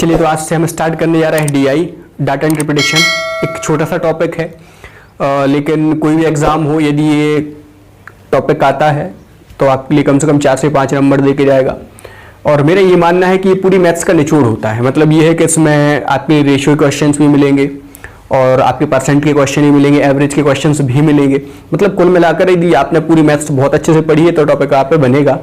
चलिए तो आज से हम स्टार्ट करने जा रहे हैं डीआई, डाटा इंटरप्रिटेशन। एक छोटा सा टॉपिक है, लेकिन कोई भी एग्ज़ाम हो यदि ये टॉपिक आता है तो आपके लिए कम से कम 4 से 5 नंबर दे के जाएगा। और मेरा ये मानना है कि ये पूरी मैथ्स का निचोड़ होता है। मतलब ये है कि इसमें आपके रेशियो क्वेश्चंस भी मिलेंगे और आपके परसेंट के क्वेश्चन भी मिलेंगे, एवरेज के क्वेश्चंस भी मिलेंगे। मतलब कुल मिलाकर यदि आपने पूरी मैथ्स बहुत अच्छे से पढ़ी है तो टॉपिक आप पे बनेगा।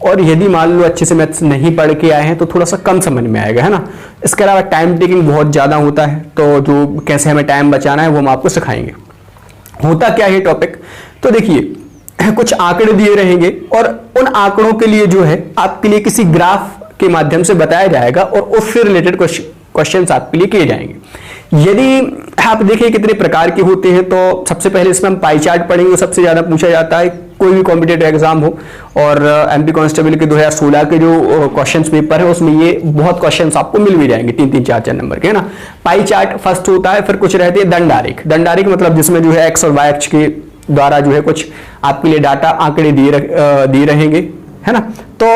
और यदि मान लो अच्छे से मैथ्स नहीं पढ़ के आए हैं तो थोड़ा सा कम समझ में आएगा, है ना। इसके अलावा टाइम टेकिंग बहुत ज़्यादा होता है, तो जो कैसे हमें टाइम बचाना है वो हम आपको सिखाएंगे। होता क्या है टॉपिक, तो देखिए कुछ आंकड़े दिए रहेंगे और उन आंकड़ों के लिए जो है आपके लिए किसी ग्राफ के माध्यम से बताया जाएगा और उससे रिलेटेड क्वेश्चंस आपके लिए किए जाएंगे। यदि आप देखिए कितने प्रकार के होते हैं, तो सबसे पहले इसमें हम पाई चार्ट पढ़ेंगे। सबसे ज्यादा पूछा जाता है कोई भी कॉम्पिटेटिव एग्जाम हो, और एमपी कांस्टेबल के 2016 के जो क्वेश्चंस पेपर है उसमें ये बहुत क्वेश्चंस आपको मिल भी जाएंगे, 3-3, 4-4 नंबर के, है ना। पाई चार्ट फर्स्ट होता है, फिर कुछ रहते हैं दंडारेख। दंडारेख मतलब जिसमें जो है एक्स और वाई अक्ष के द्वारा जो है कुछ आपके लिए डाटा आंकड़े दिए रहेंगे, है ना। तो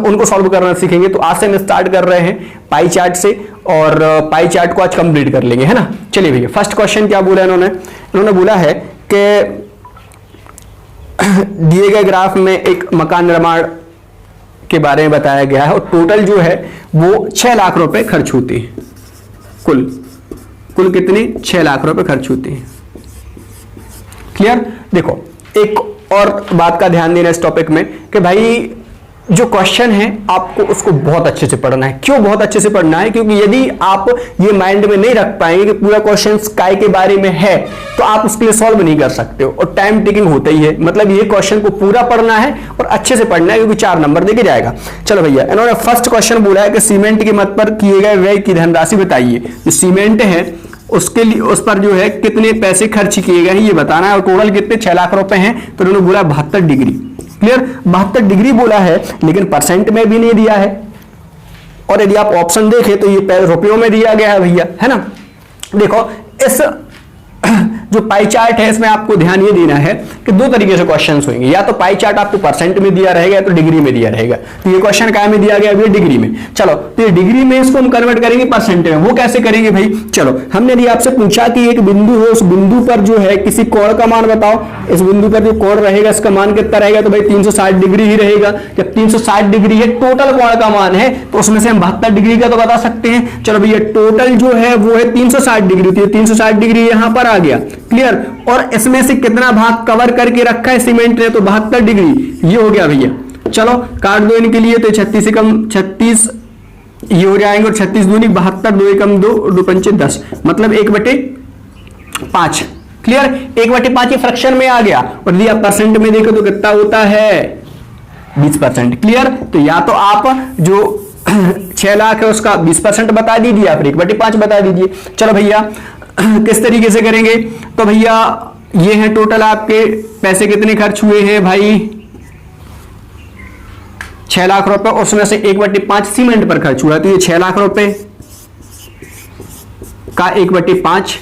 उनको सॉल्व करना सीखेंगे। तो आज से हम स्टार्ट कर रहे हैं पाई चार्ट से, और पाई चार्ट को आज कंप्लीट कर लेंगे, है ना। चलिए भैया, फर्स्ट क्वेश्चन क्या बोला इन्होंने बोला है कि दिए गए ग्राफ में एक मकान निर्माण के बारे में बताया गया है और टोटल जो है वो 6 लाख रुपए खर्च होते हैं। कुल कितने? 6 लाख रुपए खर्च होते हैं। क्लियर। देखो एक और बात का ध्यान देना इस टॉपिक में कि भाई जो क्वेश्चन है आपको उसको बहुत अच्छे से पढ़ना है। क्यों बहुत अच्छे से पढ़ना है? क्योंकि यदि आप ये माइंड में नहीं रख पाएंगे कि पूरा क्वेश्चन काय के बारे में है तो आप उसके लिए सॉल्व नहीं कर सकते हो, और टाइम टेकिंग होता ही है। मतलब ये क्वेश्चन को पूरा पढ़ना है और अच्छे से पढ़ना है, क्योंकि 4 नंबर देके जाएगा। चलो भैया, इन्होंने फर्स्ट क्वेश्चन बोला है कि सीमेंट की मद पर किए गए व्यय की धनराशि बताइए। जो सीमेंट है उसके लिए उस पर जो है कितने पैसे खर्च किए गए हैं ये बताना है, और टोटल कितने 6 लाख रुपए हैं। तो उन्होंने बोला 72 डिग्री। क्लियर, 72 डिग्री बोला है, लेकिन परसेंट में भी नहीं दिया है। और यदि आप ऑप्शन देखें तो ये रुपयों में दिया गया है भैया, है ना। देखो इस जो पाई चार्ट है इसमें आपको ध्यान ये देना है कि 2 तरीके से क्वेश्चंस होंगे। या तो पाई चार्ट आपको परसेंट में दिया रहेगा या तो डिग्री में दिया रहेगा। तो ये क्वेश्चन क्या में दिया गया है? डिग्री में। चलो तो ये डिग्री में इसको हम कन्वर्ट करेंगे परसेंट में। वो कैसे करेंगे भाई? चलो, हमने यदि आपसे पूछा कि एक बिंदु है, उस बिंदु पर जो है किसी कोण का मान बताओ। इस बिंदु पर जो कोण रहेगा इसका मान कितना रहेगा? तो भाई 360 डिग्री ही रहेगा। जब 360 डिग्री है टोटल कोण का मान है, तो उसमें से हम 72 डिग्री का तो बता सकते हैं। चलो भैया, टोटल जो है वो है 360 डिग्री, तो 360 डिग्री यहां पर आ गया। क्लियर। और इसमें से कितना भाग कवर करके रखा है सीमेंट ने? तो 72 डिग्री ये हो गया भैया। चलो काट दो इनके लिए, तो 36 से कम 36 ये हो जाएंगे, और 36 दूनी 72, 2 एकम 2, 2 पंचे 10, मतलब 1/5। क्लियर, 1/5 ये फ्रैक्शन में आ गया। और यदि आप परसेंट में देखो तो कितना होता है? 20%। क्लियर। तो या तो आप जो 6 लाख है उसका 20% बता दीजिए, या फिर 1/5 बता दीजिए। चलो भैया किस तरीके से करेंगे? तो भैया ये है टोटल आपके पैसे कितने खर्च हुए हैं भाई? 6 लाख रुपए, उसमें से 1/5 सीमेंट पर खर्च हुआ। तो ये 6 लाख रुपए का 1/5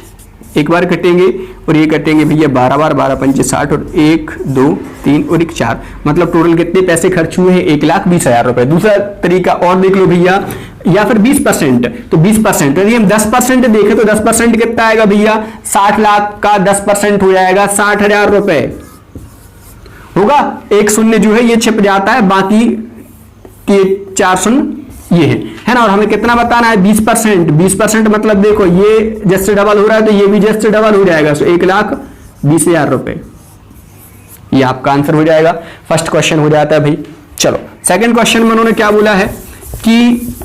एक बार कटेंगे, और ये कटेंगे भैया 12 बार, 12 पंचे 60, और 1, 2, 3 और 1 4। मतलब टोटल कितने पैसे खर्च हुए हैं? 1,20,000 रुपए। दूसरा तरीका और देख लो भैया, या फिर 20%। तो 20%, यदि हम 10% देखें तो 10% कितना आएगा भैया? 60 लाख का 10% हो जाएगा 60,000 रुपए होगा। एक शून्य जो है ये छिप जाता है, बाकी के 4 शून्य ये है ना। और हमें कितना बताना है? 20%। 20% मतलब देखो ये जैसे डबल हो रहा है तो ये भी जैसे डबल हो जाएगा। सो 1,20,000 रुपए ये आपका आंसर हो जाएगा। फर्स्ट क्वेश्चन हो जाता है भाई। चलो सेकंड क्वेश्चन में उन्होंने क्या बोला है कि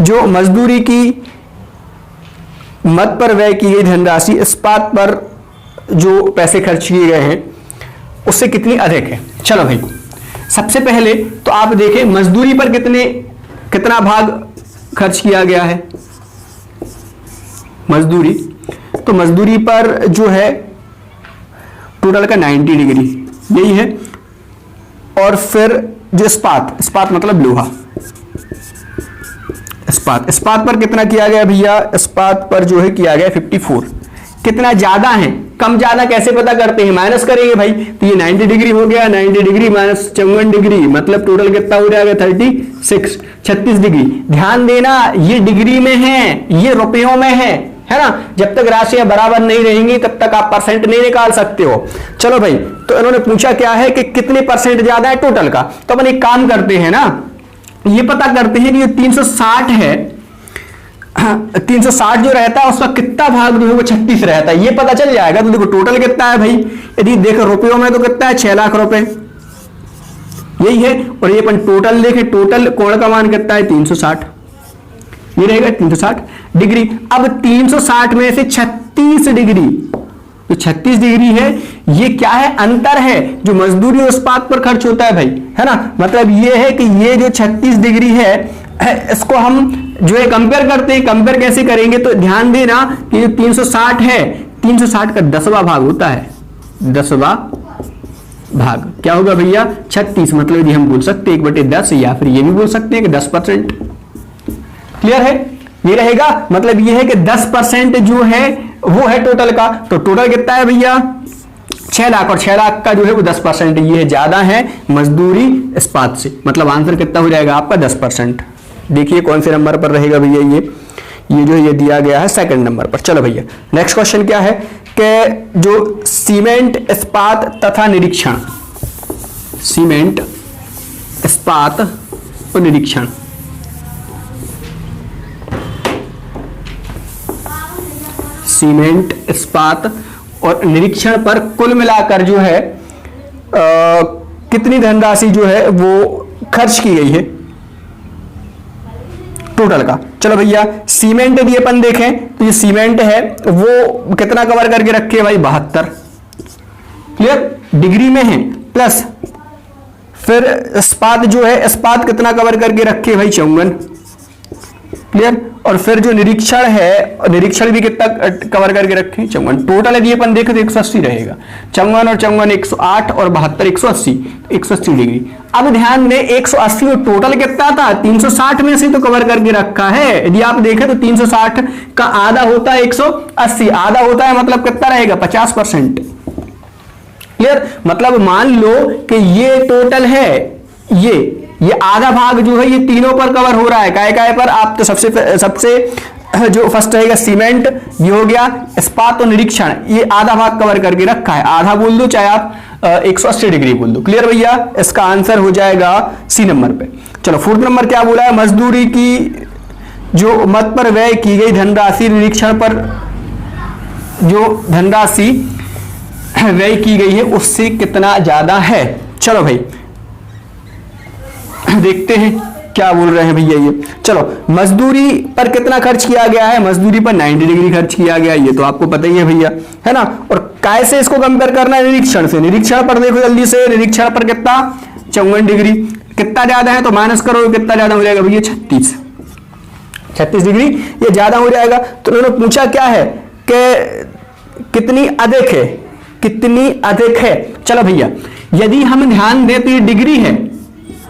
जो मजदूरी की मद पर व्यय की गई धनराशि इस्पात पर जो पैसे खर्च किए गए हैं उससे कितनी अधिक है। चलो भाई, सबसे पहले तो आप देखें मजदूरी पर कितना भाग खर्च किया गया है। मजदूरी, तो मजदूरी पर जो है टोटल का 90 डिग्री यही है। और फिर जो इस्पात मतलब लोहा, इस्पात पर कितना किया गया भैया? इस्पात पर जो है किया गया 54। कितना ज्यादा है कम ज्यादा कैसे पता करते हैं, माइनस करेंगे भाई। तो ये 90 डिग्री हो गया, 90 डिग्री माइनस 54 डिग्री, मतलब टोटल कितना हो जाएगा 36 डिग्री। ध्यान देना ये डिग्री में है, ये रुपयों में है ना। जब तक राशियां बराबर नहीं रहेंगी तब तक आप परसेंट नहीं निकाल सकते हो। चलो भाई, तो इन्होंने पूछा क्या है कि कितने परसेंट ज्यादा है टोटल का। तो अपन एक काम करते हैं ना, ये पता करते हैं कि ये 360 है, 360 जो रहता है उसका कितना भाग जो है वो 36 रहता है, ये पता चल जाएगा। तो देखो टोटल कितना है भाई, यदि देखो रुपयों में तो कितना है 6 लाख रुपए, यही है। और ये अपन टोटल देखें, टोटल कोण का मान कितना है 360, ये रहेगा 360 डिग्री। अब 360 में से 36 डिग्री, तो 36 डिग्री है, ये क्या है, अंतर है जो मजदूरी और इस्पात पर खर्च होता है भाई, है ना। मतलब ये है कि ये जो 36 डिग्री है इसको हम जो है कंपेयर करते हैं। कंपेयर कैसे करेंगे, तो ध्यान देना कि जो 360 है, 360 का 10वां भाग होता है, 10वां भाग क्या होगा भैया 36, मतलब यदि हम बोल सकते हैं 1/10, या फिर ये भी बोल सकते हैं कि 10%। क्लियर है, ये रहेगा। मतलब ये है कि 10% जो है वो है टोटल का। तो टोटल कितना है भैया 6 लाख, और 6 लाख का जो है वो 10%, ये ज्यादा है मजदूरी इस्पात से। मतलब आंसर कितना हो जाएगा आपका 10%। देखिए कौन से नंबर पर रहेगा भैया, ये जो ये दिया गया है सेकंड नंबर पर। चलो भैया नेक्स्ट क्वेश्चन क्या है कि जो सीमेंट इस्पात तथा निरीक्षण, सीमेंट इस्पात और निरीक्षण, सीमेंट इस्पात और निरीक्षण पर कुल मिलाकर जो है कितनी धनराशि जो है वो खर्च की गई है टोटल का। चलो भैया सीमेंट यदि अपन देखें तो ये सीमेंट है वो कितना कवर करके रखे भाई 72, क्लियर, डिग्री में है। प्लस फिर इस्पात जो है, इस्पात कितना कवर करके रखे भाई 54, क्लियर। और फिर जो निरीक्षण है, निरीक्षण भी कितना कवर करके रखे 54। टोटल यदि अपन देखें तो 180 रहेगा, 54 और 54 108 और 72 180, 180 डिग्री। अब ध्यान दें 180 और टोटल कितना था 360 में से तो कवर करके रखा है। यदि आप देखें तो 360 का आधा होता है 180, आधा होता है मतलब कितना रहेगा 50%, क्लियर। मतलब मान लो कि ये टोटल है, ये आधा भाग जो है ये तीनों पर कवर हो रहा है। काय पर आप तो सबसे जो फर्स्ट रहेगा सीमेंट, ये हो गया इस्पात और निरीक्षण, ये आधा भाग कवर करके रखा है। आधा बोल दो चाहे आप 180 डिग्री बोल दो, क्लियर भैया। इसका आंसर हो जाएगा सी नंबर पे। चलो फोर्थ नंबर क्या बोला है, मजदूरी की जो मत पर व्यय की गई धनराशि निरीक्षण पर जो धनराशि व्यय की गई है उससे कितना ज्यादा है। चलो भाई देखते हैं क्या बोल रहे हैं भैया ये। चलो मजदूरी पर कितना खर्च किया गया है, मजदूरी पर 90 डिग्री खर्च किया गया, ये तो आपको पता ही है भैया, है ना। और कैसे इसको कंपेयर करना है निरीक्षण से, निरीक्षण पर देखो जल्दी से, निरीक्षण पर कितना 54 डिग्री, कितना ज्यादा है तो माइनस करो, कितना ज्यादा हो जाएगा भैया 36 डिग्री, ये ज्यादा हो जाएगा। तो उन्होंने पूछा क्या है कि कितनी अधिक है, कितनी अधिक है। चलो भैया यदि हम ध्यान दें तो ये डिग्री है,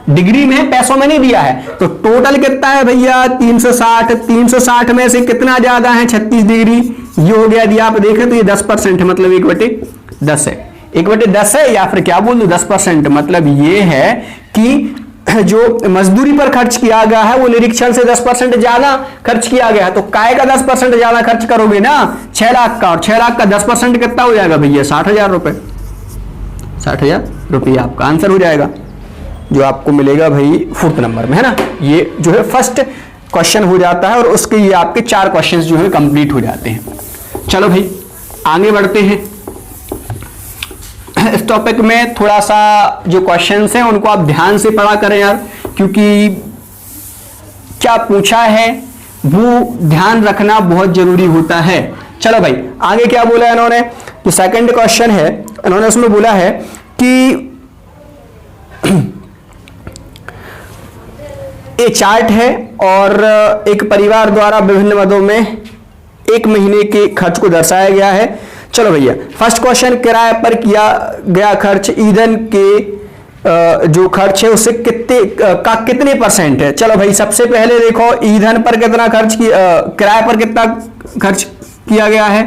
डिग्री में पैसों में नहीं दिया है, तो टोटल कितना है भैया 360, 360 में से कितना ज्यादा है 36 डिग्री, ये हो गया। यदि आप देखें तो ये 10% है, मतलब 1/10 है, 1/10 है, या फिर क्या बोल दो 10%। मतलब ये है कि जो मजदूरी पर खर्च किया गया है वो निरीक्षण से 10% ज्यादा खर्च किया गया है। तो काय का 10% ज्यादा खर्च करोगे ना 6 लाख का, और 6 लाख का 10% कितना हो जाएगा भैया 60,000 रुपए, 60,000 रुपये आपका आंसर हो जाएगा, जो आपको मिलेगा भाई फोर्थ नंबर में, है ना। ये जो है फर्स्ट क्वेश्चन हो जाता है और उसके ये आपके 4 क्वेश्चंस जो है कंप्लीट हो जाते हैं। चलो भाई आगे बढ़ते हैं। इस टॉपिक में थोड़ा सा जो क्वेश्चंस हैं उनको आप ध्यान से पढ़ा करें यार, क्योंकि क्या पूछा है वो ध्यान रखना बहुत जरूरी होता है। चलो भाई आगे क्या बोला है इन्होंने, जो सेकंड क्वेश्चन है इन्होंने उसमें बोला है कि एक चार्ट है और एक परिवार द्वारा विभिन्न मदों में 1 महीने के खर्च को दर्शाया गया है। चलो भैया फर्स्ट क्वेश्चन, किराए पर किया गया खर्च ईंधन के जो खर्च है उससे कितने परसेंट है। चलो भाई सबसे पहले देखो ईंधन पर कितना खर्च किया, किराए पर कितना खर्च किया गया है,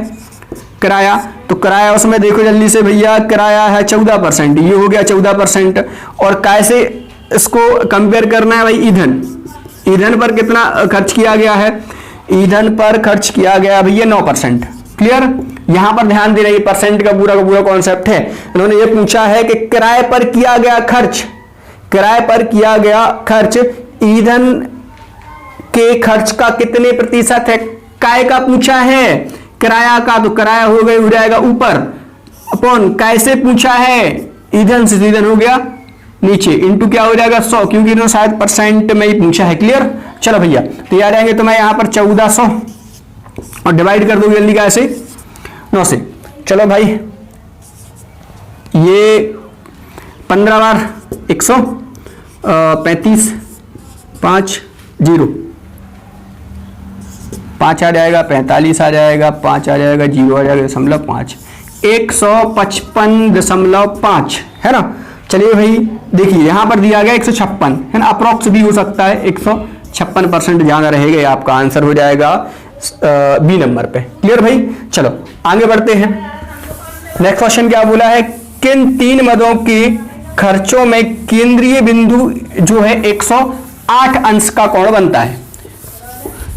किराया तो किराया उसमें देखो जल्दी से भैया, किराया है 14%, ये हो गया 14%। और कैसे इसको कंपेयर करना है भाई, ईंधन, ईंधन पर कितना खर्च किया गया है, ईंधन पर खर्च किया गया भैया 9%। क्लियर, यहां पर ध्यान देना, ये परसेंट का पूरा कॉन्सेप्ट है। इन्होंने ये पूछा है कि किराए पर किया गया खर्च, किराए पर किया गया खर्च ईंधन के खर्च का कितने प्रतिशत है। काय का पूछा है, किराया का, तो किराया हो गया, हो जाएगा ऊपर, अपॉन कैसे पूछा है, ईंधन से ईंधन हो गया नीचे, इंटू क्या हो जाएगा 100, क्योंकि इन्होंने शायद परसेंट में ही पूछा है। क्लियर, चलो भैया तो याद आएंगे, तो मैं यहां पर 1400 और डिवाइड कर दूंगी जल्दी कैसे, 9 से। चलो भाई ये 15 बार 135, 5 0, 5 आ जाएगा, 45 आ जाएगा, 5 आ जाएगा, 0 आ जाएगा, 0.5, 155.5 है ना। चलिए भाई देखिए यहां पर दिया गया 156 है ना, अप्रोक्स भी हो सकता है, 156% ज्यादा रहेगा, आपका आंसर हो जाएगा बी नंबर पे। क्लियर भाई, चलो आगे बढ़ते हैं। नेक्स्ट क्वेश्चन क्या बोला है, किन 3 मदों के खर्चों में केंद्रीय बिंदु जो है 108 अंश का कोण बनता है।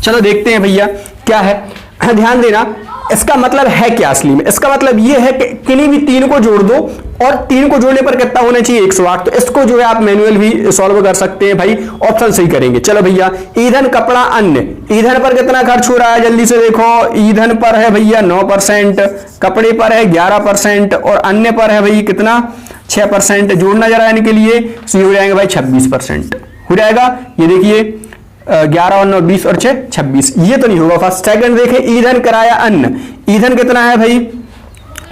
चलो देखते हैं भैया क्या है, ध्यान देना, इसका मतलब है क्या असली में, इसका मतलब ये है कि किन्हीं भी 3 को जोड़ दो, और 3 को जोड़ने पर कितना होना चाहिए 108। तो इसको जो है आप मैनुअल भी सॉल्व कर सकते हैं भाई, ऑप्शन सही करेंगे। चलो भैया, ईंधन, कपड़ा, अन्य, ईंधन पर कितना खर्च हो रहा है जल्दी से देखो, ईंधन पर है भैया 9%, कपड़े पर है 11%, और अन्य पर है भाई कितना 6%। जोड़ना जरा इनके लिए, तो हो जाएंगे भाई 26% हो जाएगा। ये देखिए 11 और 9 20 और 6 26, ये तो नहीं होगा। फर्स्ट सेकंड देखें, ईंधन, किराया, अन्न, ईंधन कितना है भाई,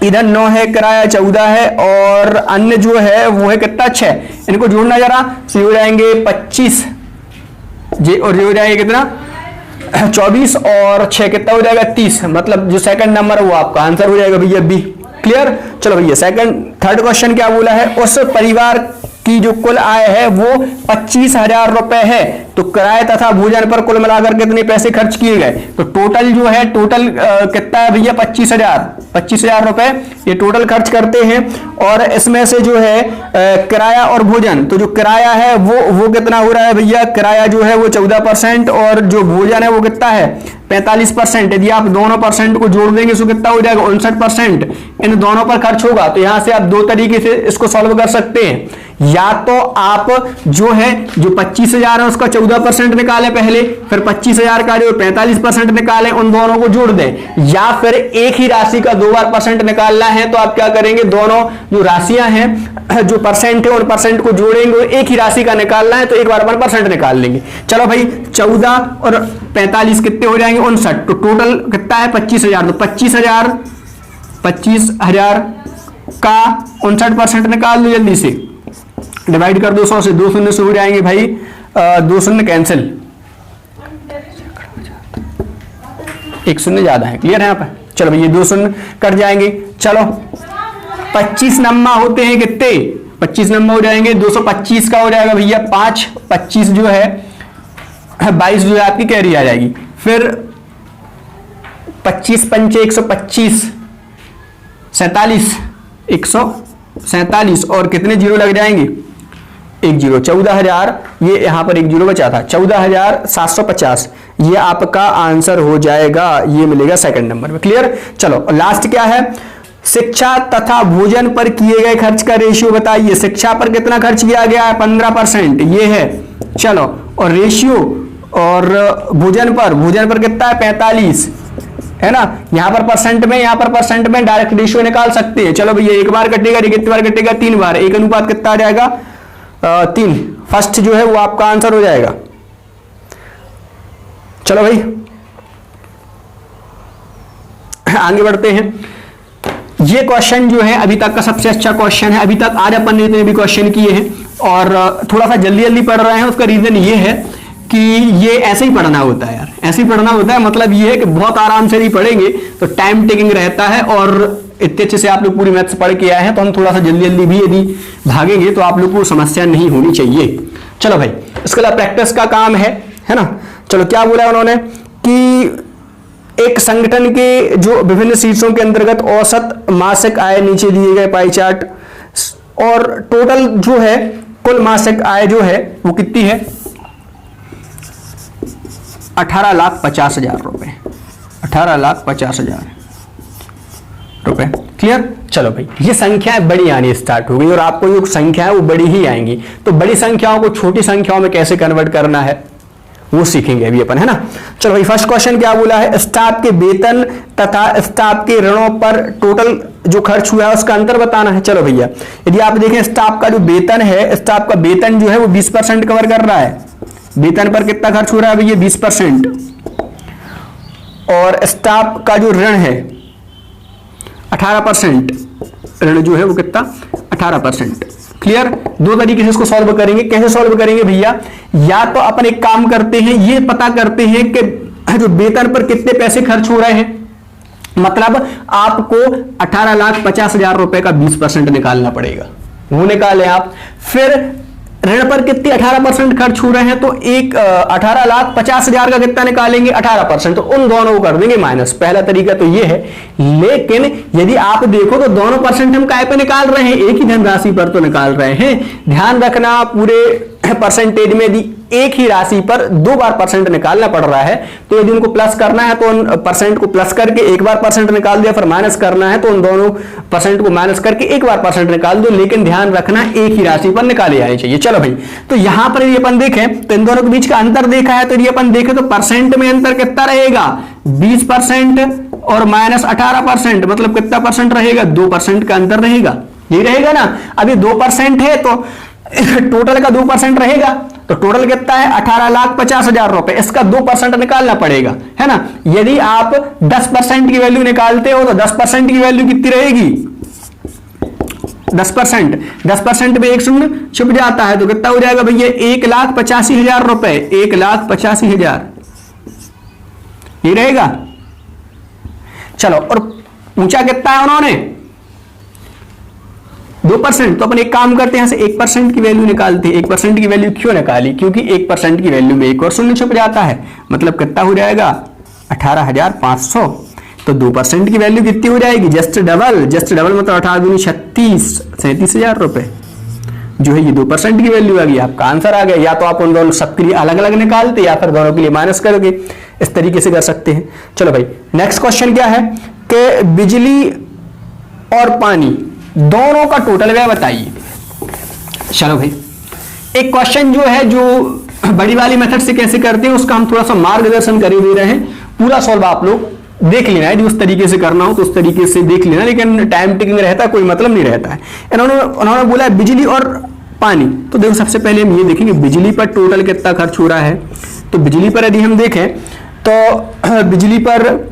ईंधन 9 है, किराया 14 है, और अन्य जो है वो है कितना 6। इनको जोड़ना जरा, तो हो जाएंगे 25 जे, और ये हो जाएगा कितना 24, और 6 कितना हो जाएगा 30। मतलब जो सेकंड नंबर है वो आपका आंसर हो जाएगा भैया बी। क्लियर, चलो भैया थर्ड क्वेश्चन क्या बोला है, उस परिवार की जो कुल आय है वो 25,000 रुपए है, तो किराए तथा भोजन पर कुल मिलाकर कितने पैसे खर्च किए गए। तो टोटल जो है, टोटल कितना है भैया 25,000 रुपए ये टोटल खर्च करते हैं। और इसमें से जो है किराया और भोजन, तो जो किराया है वो कितना हो रहा है भैया, किराया जो है वो 14%, और जो भोजन है वो कितना है 45%। यदि आप दोनों परसेंट को जोड़ देंगे तो कितना हो जाएगा 59%। इन दोनों पर खर्च होगा। तो यहां से आप 2 तरीके से इसको सॉल्व कर सकते हैं, या तो आप जो है जो 25,000 है उसका 14% निकालें पहले, फिर 25,000 का जो 45% निकालें, उन दोनों को जोड़ दें, या फिर एक ही राशि का 2 बार परसेंट निकालना है तो आप क्या करेंगे, दोनों जो राशियां हैं जो परसेंट है उन परसेंट को जोड़ेंगे, एक ही राशि का निकालना है तो एक बार 1% निकाल लेंगे। चलो भाई 14 और 45 कितने हो जाएंगे 59, तो टोटल कितना है 25,000। तो 25,000 का 59% निकाल लो जल्दी से, डिवाइड कर दो 100 से, 2 शून्य से हो जाएंगे भाई 2 शून्य कैंसिल, 1 शून्य ज्यादा है। क्लियर है यहाँ पर, चलो भैया 2 शून्य कट जाएंगे। चलो 25 नम्मा होते हैं कितने, 25 नम्मा हो जाएंगे 225 का हो जाएगा भैया 5, 25 जो है 22 जो है आपकी कैरी आ जाएगी, फिर 25 पंचे 125, 147 और कितने जीरो लग जाएंगे, 1 जीरो, 14,000, ये यहां पर 1 जीरो बचा था, 14,750 ये आपका आंसर हो जाएगा, ये मिलेगा सेकंड नंबर में। क्लियर, चलो लास्ट क्या है, शिक्षा तथा भोजन पर किए गए खर्च का रेशियो बताइए। शिक्षा पर कितना खर्च किया गया है 15%, ये है। चलो और रेशियो, और भोजन पर कितना है 45 है ना, यहां पर परसेंट में डायरेक्ट रेशियो निकाल सकते हैं। चलो भैया एक बार कटेगा, कितनी बार कटेगा 3 बार, एक अनुपात कितना आ जाएगा 3, फर्स्ट जो है वो आपका आंसर हो जाएगा। चलो भाई आगे बढ़ते हैं। ये क्वेश्चन जो है अभी तक का सबसे अच्छा क्वेश्चन है, अभी तक आज अपन ने इतने भी क्वेश्चन किए हैं और थोड़ा सा जल्दी पढ़ रहे हैं। उसका रीजन ये है कि ये ऐसे ही पढ़ना होता है यार, ऐसे ही पढ़ना होता है। मतलब ये है कि बहुत आराम से नहीं पढ़ेंगे तो टाइम टेकिंग रहता है, और इतने अच्छे से आप लोग पूरी मैथ्स पढ़ के आए हैं तो हम थोड़ा सा जल्दी भी यदि भागेंगे तो आप लोग को समस्या नहीं होनी चाहिए। चलो भाई इसके लिए प्रैक्टिस का काम है ना। चलो क्या बोला उन्होंने कि एक संगठन के जो विभिन्न शीर्षों के अंतर्गत औसत मासिक आय नीचे दिए गए पाई चार्ट, और टोटल जो है कुल मासिक आय जो है वो कितनी है 18,50,000 रुपए, 18,50,000 रुपए। क्लियर? चलो भाई, ये संख्याएं बड़ी आनी स्टार्ट हो गई और आपको जो संख्या है वो बड़ी ही आएंगी, तो बड़ी संख्याओं को छोटी संख्याओं में कैसे कन्वर्ट करना है वो सीखेंगे अभी अपन, है ना। चलो भाई, फर्स्ट क्वेश्चन क्या बोला है, स्टाफ के वेतन तथा स्टाफ के ऋणों पर टोटल जो खर्च हुआ है उसका अंतर बताना है। चलो भैया, यदि आप देखें स्टाफ का जो वेतन है, स्टाफ का वेतन जो है वो 20% कवर कर रहा है। वेतन पर कितना खर्च हो रहा है भैया 20%, और स्टाफ का जो ऋण है 18%, ऋण जो है वो कितना 18%। क्लियर? दो तरीके से इसको सॉल्व करेंगे। कैसे सॉल्व करेंगे भैया, या तो अपन एक काम करते हैं, ये पता करते हैं कि जो वेतन पर कितने पैसे खर्च हो रहे हैं, मतलब आपको 18,50,000 रुपए का 20% निकालना पड़ेगा, वो निकालें आप। फिर ऋण पर कितनी 18% खर्च हो रहे हैं, तो एक 18,50,000 का कितना निकालेंगे 18%, तो उन दोनों को कर देंगे माइनस। पहला तरीका तो ये है, लेकिन यदि आप देखो तो दोनों परसेंट हम काय पे निकाल रहे हैं, एक ही धनराशि पर तो निकाल रहे हैं। ध्यान रखना, पूरे परसेंटेज में यदि एक ही राशि पर 2 बार परसेंट निकालना पड़ रहा है, तो यदि उनको प्लस करना है तो उन परसेंट को प्लस करके एक बार परसेंट निकाल दिया, फिर माइनस करना है तो उन दोनों परसेंट को माइनस करके एक बार परसेंट निकाल दो, लेकिन ध्यान रखना एक ही राशि पर निकाले जानी चाहिए। चलो भाई, तो यहां पर यदि अपन देखें तो इन दोनों के बीच का अंतर देखा है, तो यदि अपन देखें तो परसेंट में अंतर कितना रहेगा 20% और माइनस 18%, मतलब कितना परसेंट रहेगा 2% का अंतर रहेगा, ये रहेगा ना। अभी 2% है तो टोटल का 2% रहेगा, तो टोटल कितना है 18,50,000 रुपए, इसका 2% निकालना पड़ेगा, है ना। यदि आप 10% की वैल्यू निकालते हो तो 10% की वैल्यू कितनी रहेगी 10% में एक शून्य छुप जाता है, तो कितना हो जाएगा भैया 1,85,000 रुपए, 1,85,000 ये रहेगा। चलो, और ऊंचा कितना है उन्होंने 2%, तो अपन एक काम करते हैं, यहां से 1% की वैल्यू निकालते हैं। 1% की वैल्यू क्यों निकाली, क्योंकि 1% की वैल्यू में एक और शून्य छुप जाता है, मतलब कितना हो जाएगा 18,500। तो 2% की वैल्यू कितनी हो जाएगी जस्ट डबल मतलब 18 दूनी 36, 37,000 रुपए जो है ये 2% की वैल्यू आ गई, आपका आंसर आ गया। या तो आप उन दोनों सबके लिए अलग अलग निकालते या फिर दोनों के लिए माइनस करोगे, इस तरीके से कर सकते हैं। चलो भाई, नेक्स्ट क्वेश्चन क्या है कि बिजली और पानी दोनों का टोटल व्यय बताइए। चलो भाई, एक क्वेश्चन जो है जो बड़ी वाली मेथड से कैसे करते हैं उसका हम थोड़ा सा मार्गदर्शन कर दे रहे हैं, पूरा सॉल्व आप लोग देख लेना है, उस तरीके से करना हो तो उस तरीके से देख लेना, लेकिन टाइम टेकिंग रहता है, कोई मतलब नहीं रहता है। उन्होंने बोला है बिजली और पानी, तो देखो सबसे पहले हम ये देखेंगे बिजली पर टोटल कितना खर्च हो रहा है। तो बिजली पर यदि हम देखें तो बिजली पर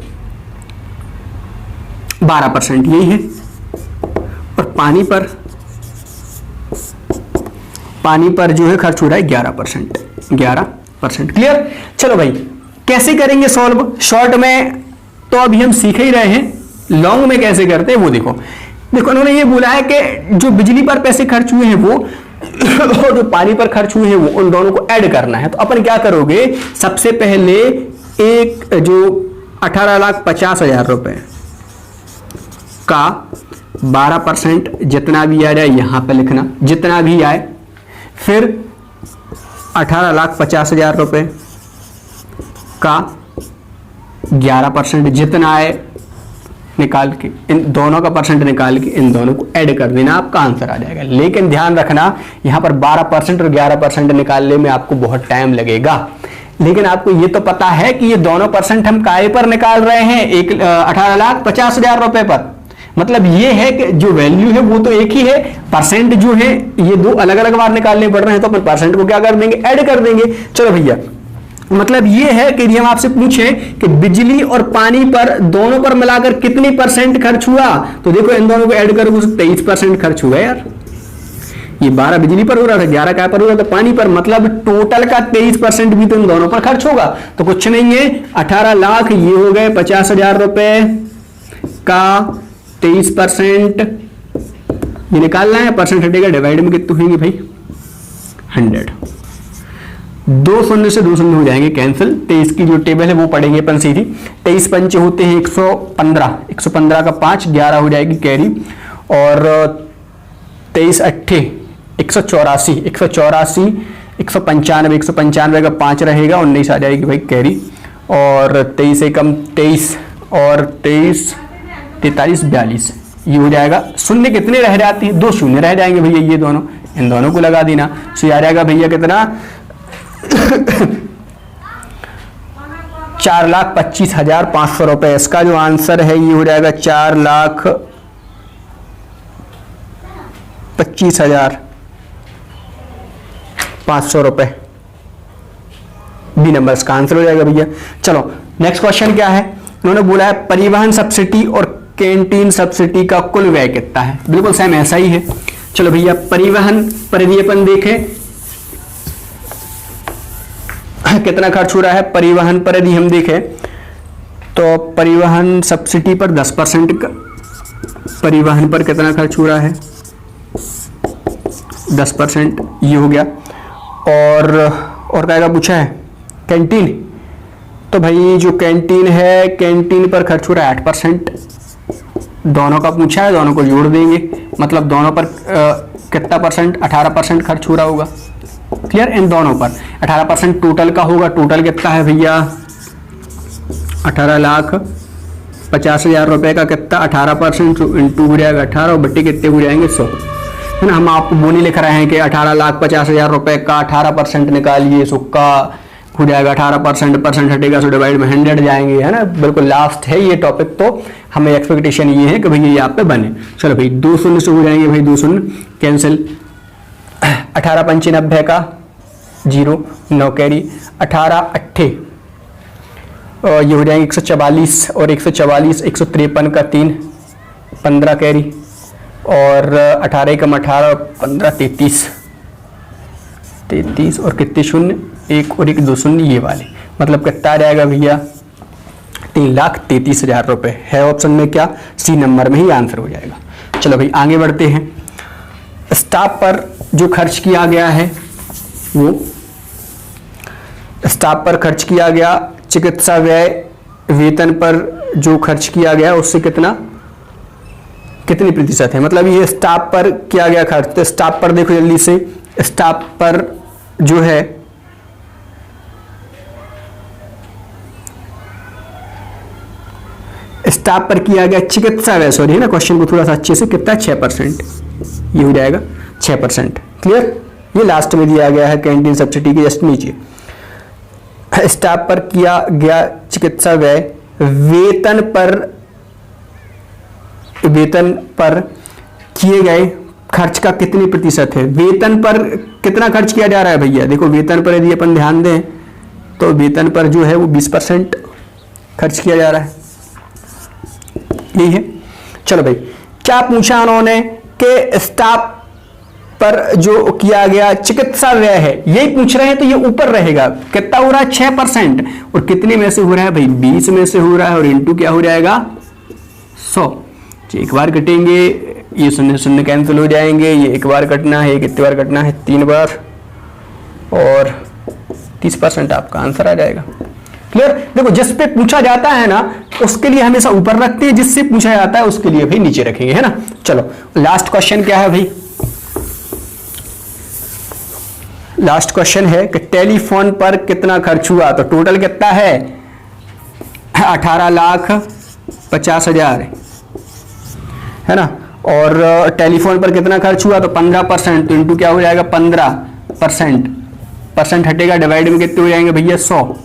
12% यही है, और पानी पर जो है खर्च हो रहा है 11%। क्लियर? चलो भाई, कैसे करेंगे सॉल्व, शॉर्ट में तो अभी हम सीख ही रहे हैं, लॉन्ग में कैसे करते हैं वो देखो। उन्होंने ये बोला है कि जो बिजली पर पैसे खर्च हुए हैं वो और जो पानी पर खर्च हुए हैं वो, उन दोनों को ऐड करना है। तो अपन क्या करोगे, सबसे पहले एक जो 18,50,000 रुपए का 12% जितना भी आ जाए यहां पे लिखना, जितना भी आए, फिर 18,50,000 रुपए का 11% जितना आए निकाल के, इन दोनों का परसेंट निकाल के इन दोनों को ऐड कर देना, आपका आंसर आ जाएगा। लेकिन ध्यान रखना, यहां पर 12% और 11% निकालने में आपको बहुत टाइम लगेगा, लेकिन आपको ये तो पता है कि ये दोनों परसेंट हम काय पर निकाल रहे हैं, 18,50,000 रुपए पर। मतलब ये है कि जो वैल्यू है वो तो एक ही है, परसेंट जो है ये दो अलग अलग बार निकालने पड़ रहे हैं, तो अपन परसेंट को क्या कर देंगे, ऐड कर देंगे। चलो भैया, मतलब ये है कि यदि हम आपसे पूछें कि बिजली और पानी पर दोनों पर मिलाकर कितनी परसेंट खर्च हुआ, तो देखो इन दोनों को ऐड करोगे 23% खर्च हुआ यार। ये 12 बिजली पर हो रहा था, 11 क्या पर हो रहा था, पानी पर, मतलब टोटल का 23% भी तो इन दोनों पर खर्च होगा। तो कुछ नहीं है, 18 लाख ये हो गए 50,000 रुपए का 23% ये निकालना है, परसेंट हटेगा, डिवाइड में कितने होंगे भाई 100। दो शून्य से दो शून्य हो जाएंगे कैंसिल। 23 की जो टेबल है वो पढ़ेंगे अपन सीधी। 23 पंचे होते हैं 115, 115 का 5, 11 हो जाएगी कैरी। और 23 अट्ठे 184, 184, 195, 195 का 5 रहेगा, 19 आ जाएगी भाई कैरी। और 23 एकम 23 और 23 43 42 ये हो जाएगा। शून्य कितने रह जाते हैं? 2 शून्य रह जाएंगे भैया, ये दोनों, इन दोनों को लगा देना। सो ये आ जाएगा भैया कितना 4,25,500 रुपए। इसका जो आंसर है ये हो जाएगा 4,25,500 रुपए। बी नंबर इसका आंसर हो जाएगा भैया। चलो नेक्स्ट क्वेश्चन क्या है, उन्होंने बोला है परिवहन सब्सिडी और कैंटीन सब्सिडी का कुल व्यय कितना है। बिल्कुल सेम ऐसा ही है। चलो भैया परिवहन पर यदि अपन देखें कितना खर्च हो रहा है, परिवहन पर यदि हम देखें तो परिवहन सब्सिडी पर 10% का, परिवहन पर कितना खर्च हो रहा है 10%, ये हो गया। और क्या पूछा है कैंटीन, तो भाई जो कैंटीन है कैंटीन पर खर्च हो रहा है 8%। दोनों का पूछा है, दोनों को जोड़ देंगे, मतलब दोनों पर कितना परसेंट, 18% खर्च हो रहा होगा। क्लियर, इन दोनों पर 18% टोटल का होगा। टोटल कितना है भैया 18,50,000 रुपए का कितना 18% इंटू हो जाएगा 18 और बट्टे कितने हो जाएंगे 100, है ना। हम आपको वो नहीं लिख रहे हैं कि 18,50,000 रुपए का 18% निकालिए, सो का हो जाएगा 18%, परसेंट हटेगा सो डिवाइड में 100 जाएंगे, है ना। बिल्कुल लास्ट है ये टॉपिक, तो हमें एक्सपेक्टेशन ये है कि भैया ये आप पे बने। चलो भाई 2 शून्य से हो जाएंगे भाई, 2 शून्य कैंसिल। 18 पंचे 90 का 0, 9 कैरी। 18 अट्ठे ये हो जाएंगे 144 और 144 153 का 3, 15 कैरी। और 18 एकम 18 15 33 और कितने शून्य, 1 और 1 2 शून्य, ये वाले मतलब कितना आ जाएगा भैया 3,33,000 रुपए है। ऑप्शन में क्या, सी नंबर में ही आंसर हो जाएगा। चलो भाई आगे बढ़ते हैं। स्टाफ पर जो खर्च किया गया है वो, स्टाफ पर खर्च किया गया, चिकित्सा व्यय, वेतन पर जो खर्च किया गया उससे कितनी प्रतिशत है, मतलब ये स्टाफ पर किया गया खर्च। तो स्टाफ पर देखो जल्दी से, स्टाफ पर जो है स्टाफ पर किया गया चिकित्सा व्यय, सॉरी है ना, क्वेश्चन को थोड़ा सा अच्छे से, कितना 6%, ये हो जाएगा 6%। क्लियर, ये लास्ट में दिया गया है कैंटीन सब्सिडी के जस्ट नीचे। स्टाफ पर किया गया चिकित्सा व्यय, वेतन पर किए गए खर्च का कितनी प्रतिशत है। वेतन पर कितना खर्च किया जा रहा है भैया, देखो वेतन पर यदि अपन ध्यान दें तो वेतन पर जो है वो 20% खर्च किया जा रहा है, यही है। चलो भाई क्या पूछा उन्होंने कि स्टाफ पर जो किया गया चिकित्सा व्यय है, यही पूछ रहे हैं, तो ये ऊपर रहेगा। कितना हो रहा है 6%, और कितने में से हो रहा है भाई 20 में से हो रहा है, और इंटू क्या हो जाएगा 100। एक बार कटेंगे, ये शून्य शून्य कैंसिल हो जाएंगे, ये एक बार कटना है, कितनी बार कटना है 3 बार, और 30% आपका आंसर आ जाएगा। क्लियर, देखो जिस पे पूछा जाता है ना उसके लिए हमेशा ऊपर रखते हैं, जिससे पूछा जाता है उसके लिए भाई नीचे रखेंगे, है ना। चलो लास्ट क्वेश्चन क्या है भाई, लास्ट क्वेश्चन है कि टेलीफोन पर कितना खर्च हुआ। तो टोटल कितना है 18,50,000, है ना। और टेलीफोन पर कितना खर्च हुआ, तो 15%, तो इंटू क्या हो जाएगा 15%, परसेंट हटेगा, डिवाइड में कितने हो जाएंगे भैया 100,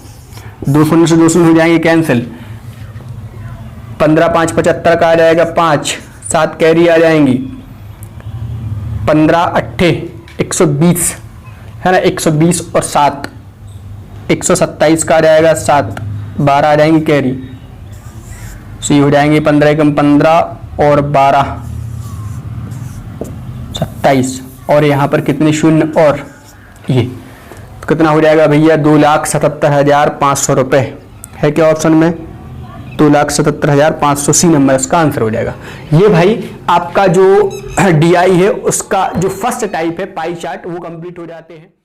2 शून्य से 2 शून्य हो जाएंगे कैंसिल। 15 5 75 का आ जाएगा 5, 7 कैरी आ जाएंगी। 15 अट्ठे 120, है ना, 120 और 7 127 का आ जाएगा 7, 12 आ जाएंगी कैरी। सो ये हो जाएंगे 15 एकम 15 और 12 27, और यहाँ पर कितने शून्य, और ये तो कितना हो जाएगा भैया 2,77,500 रुपए है क्या ऑप्शन में, 2,77,500, सी नंबर इसका आंसर हो जाएगा। ये भाई आपका जो DI है उसका जो फर्स्ट टाइप है पाई चार्ट, वो कंप्लीट हो जाते हैं।